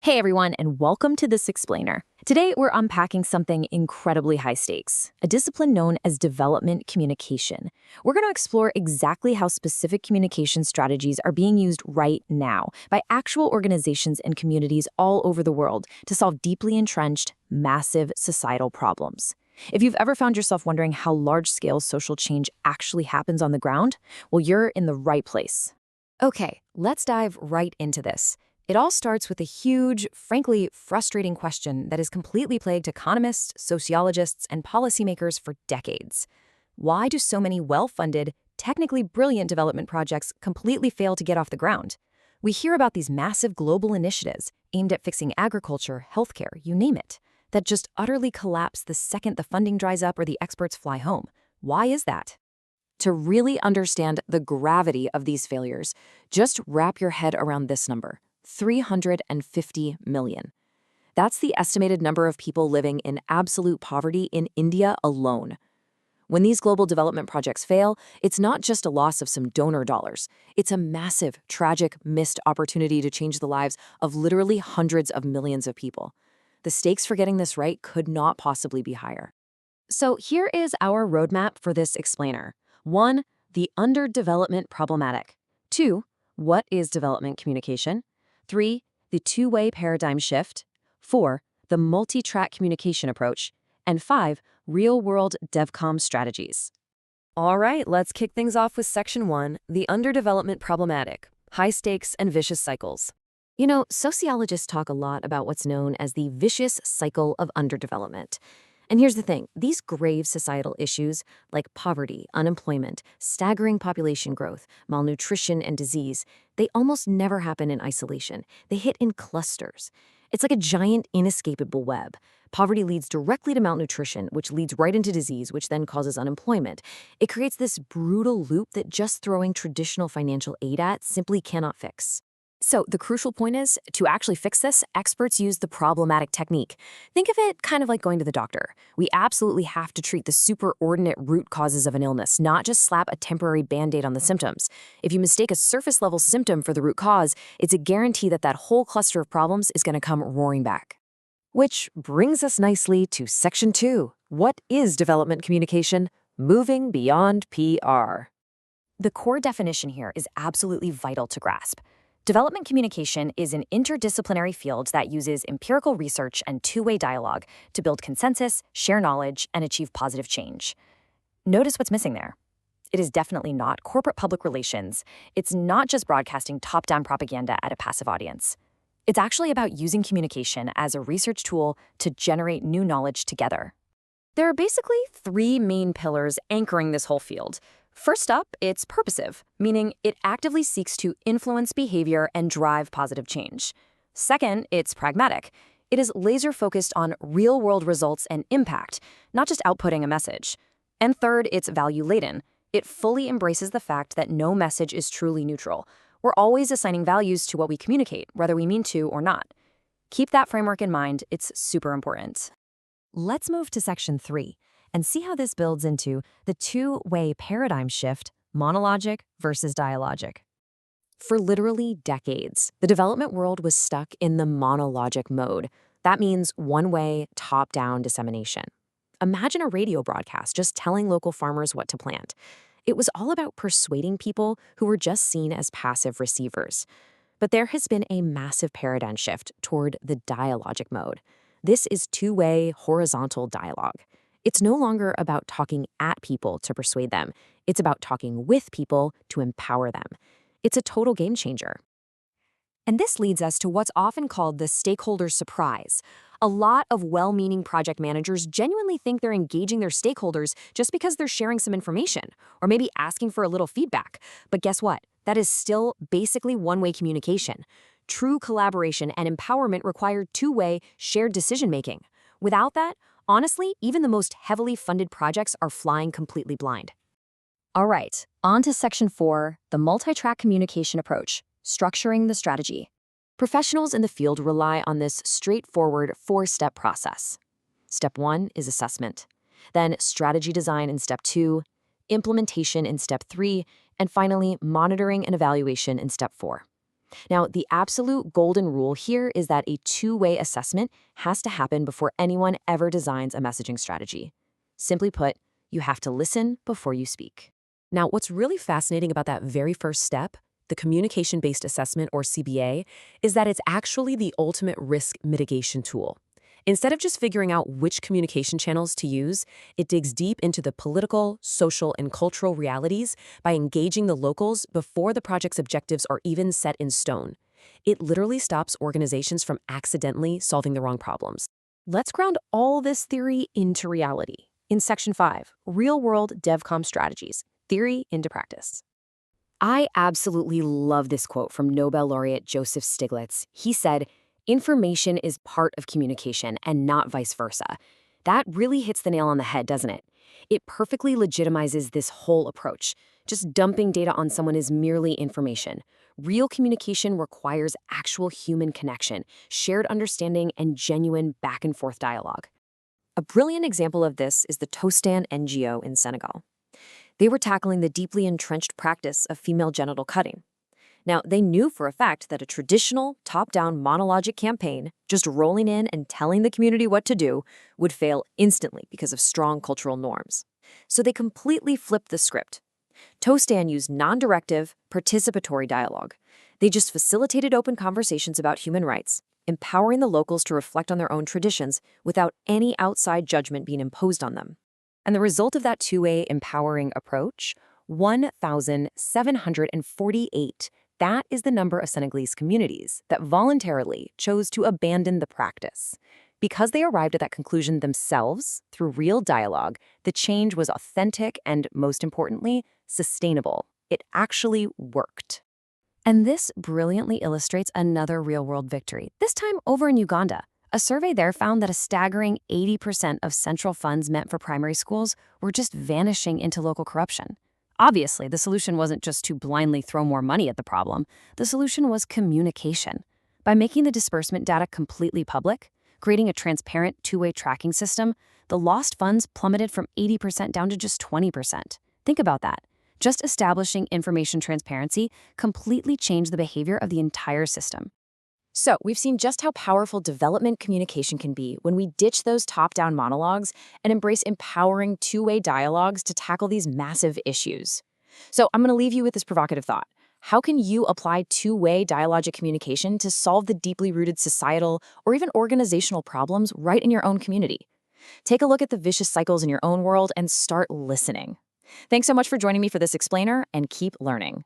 Hey everyone, and welcome to This Explainer. Today we're unpacking something incredibly high stakes, a discipline known as development communication. We're going to explore exactly how specific communication strategies are being used right now by actual organizations and communities all over the world to solve deeply entrenched, massive societal problems. If you've ever found yourself wondering how large-scale social change actually happens on the ground, well, you're in the right place. Okay, let's dive right into this. It all starts with a huge, frankly frustrating question that has completely plagued economists, sociologists, and policymakers for decades. Why do so many well-funded, technically brilliant development projects completely fail to get off the ground? We hear about these massive global initiatives aimed at fixing agriculture, healthcare, you name it, that just utterly collapse the second the funding dries up or the experts fly home. Why is that? To really understand the gravity of these failures, just wrap your head around this number. 350 million. That's the estimated number of people living in absolute poverty in India alone. When these global development projects fail, it's not just a loss of some donor dollars. It's a massive, tragic, missed opportunity to change the lives of literally hundreds of millions of people. The stakes for getting this right could not possibly be higher. So here is our roadmap for this explainer. 1. The underdevelopment problematic. 2. What is development communication? 3. The two-way paradigm shift. 4. The multi-track communication approach. And 5. Real-world DevCom strategies. All right, let's kick things off with Section 1, the underdevelopment problematic, high stakes and vicious cycles. You know, sociologists talk a lot about what's known as the vicious cycle of underdevelopment. And here's the thing, these grave societal issues like poverty, unemployment, staggering population growth, malnutrition, and disease, they almost never happen in isolation. They hit in clusters. It's like a giant, inescapable web. Poverty leads directly to malnutrition, which leads right into disease, which then causes unemployment. It creates this brutal loop that just throwing traditional financial aid at simply cannot fix. So the crucial point is, to actually fix this, experts use the problematic technique. Think of it kind of like going to the doctor. We absolutely have to treat the superordinate root causes of an illness, not just slap a temporary Band-Aid on the symptoms. If you mistake a surface-level symptom for the root cause, it's a guarantee that that whole cluster of problems is going to come roaring back. Which brings us nicely to Section 2. What is development communication? Moving beyond PR. The core definition here is absolutely vital to grasp. Development communication is an interdisciplinary field that uses empirical research and two-way dialogue to build consensus, share knowledge, and achieve positive change. Notice what's missing there. It is definitely not corporate public relations. It's not just broadcasting top-down propaganda at a passive audience. It's actually about using communication as a research tool to generate new knowledge together. There are basically three main pillars anchoring this whole field. First up, it's purposive, meaning it actively seeks to influence behavior and drive positive change. Second, it's pragmatic. It is laser-focused on real-world results and impact, not just outputting a message. And third, it's value-laden. It fully embraces the fact that no message is truly neutral. We're always assigning values to what we communicate, whether we mean to or not. Keep that framework in mind. It's super important. Let's move to Section 3 and see how this builds into the two-way paradigm shift, monologic versus dialogic. For literally decades, the development world was stuck in the monologic mode. That means one-way, top-down dissemination. Imagine a radio broadcast just telling local farmers what to plant. It was all about persuading people who were just seen as passive receivers. But there has been a massive paradigm shift toward the dialogic mode. This is two-way, horizontal dialogue. It's no longer about talking at people to persuade them. It's about talking with people to empower them. It's a total game changer. And this leads us to what's often called the stakeholder surprise. A lot of well-meaning project managers genuinely think they're engaging their stakeholders just because they're sharing some information, or maybe asking for a little feedback. But guess what? That is still basically one-way communication. True collaboration and empowerment require two-way, shared decision-making. Without that, honestly, even the most heavily funded projects are flying completely blind. All right, on to Section 4, the multi-track communication approach, structuring the strategy. Professionals in the field rely on this straightforward four-step process. Step 1 is assessment, then strategy design in Step 2, implementation in Step 3, and finally, monitoring and evaluation in Step 4. Now, the absolute golden rule here is that a two-way assessment has to happen before anyone ever designs a messaging strategy. Simply put, you have to listen before you speak. Now, what's really fascinating about that very first step, the communication-based assessment or CBA, is that it's actually the ultimate risk mitigation tool. Instead of just figuring out which communication channels to use, it digs deep into the political, social, and cultural realities by engaging the locals before the project's objectives are even set in stone. It literally stops organizations from accidentally solving the wrong problems. Let's ground all this theory into reality. In Section 5, Real-World DevCom Strategies, Theory into Practice. I absolutely love this quote from Nobel laureate Joseph Stiglitz. He said, "Information is part of communication and not vice versa." That really hits the nail on the head, doesn't it? It perfectly legitimizes this whole approach. Just dumping data on someone is merely information. Real communication requires actual human connection, shared understanding, and genuine back-and-forth dialogue. A brilliant example of this is the Tostan NGO in Senegal. They were tackling the deeply entrenched practice of female genital cutting. Now, they knew for a fact that a traditional, top-down monologic campaign, just rolling in and telling the community what to do, would fail instantly because of strong cultural norms. So they completely flipped the script. Tostan used non-directive, participatory dialogue. They just facilitated open conversations about human rights, empowering the locals to reflect on their own traditions without any outside judgment being imposed on them. And the result of that two-way empowering approach? 1,748. That is the number of Senegalese communities that voluntarily chose to abandon the practice. Because they arrived at that conclusion themselves through real dialogue, the change was authentic and, most importantly, sustainable. It actually worked. And this brilliantly illustrates another real-world victory, this time over in Uganda. A survey there found that a staggering 80% of central funds meant for primary schools were just vanishing into local corruption. Obviously, the solution wasn't just to blindly throw more money at the problem. The solution was communication. By making the disbursement data completely public, creating a transparent two-way tracking system, the lost funds plummeted from 80% down to just 20%. Think about that. Just establishing information transparency completely changed the behavior of the entire system. So, we've seen just how powerful development communication can be when we ditch those top-down monologues and embrace empowering two-way dialogues to tackle these massive issues. So, I'm going to leave you with this provocative thought. How can you apply two-way dialogic communication to solve the deeply rooted societal or even organizational problems right in your own community? Take a look at the vicious cycles in your own world and start listening. Thanks so much for joining me for this explainer, and keep learning.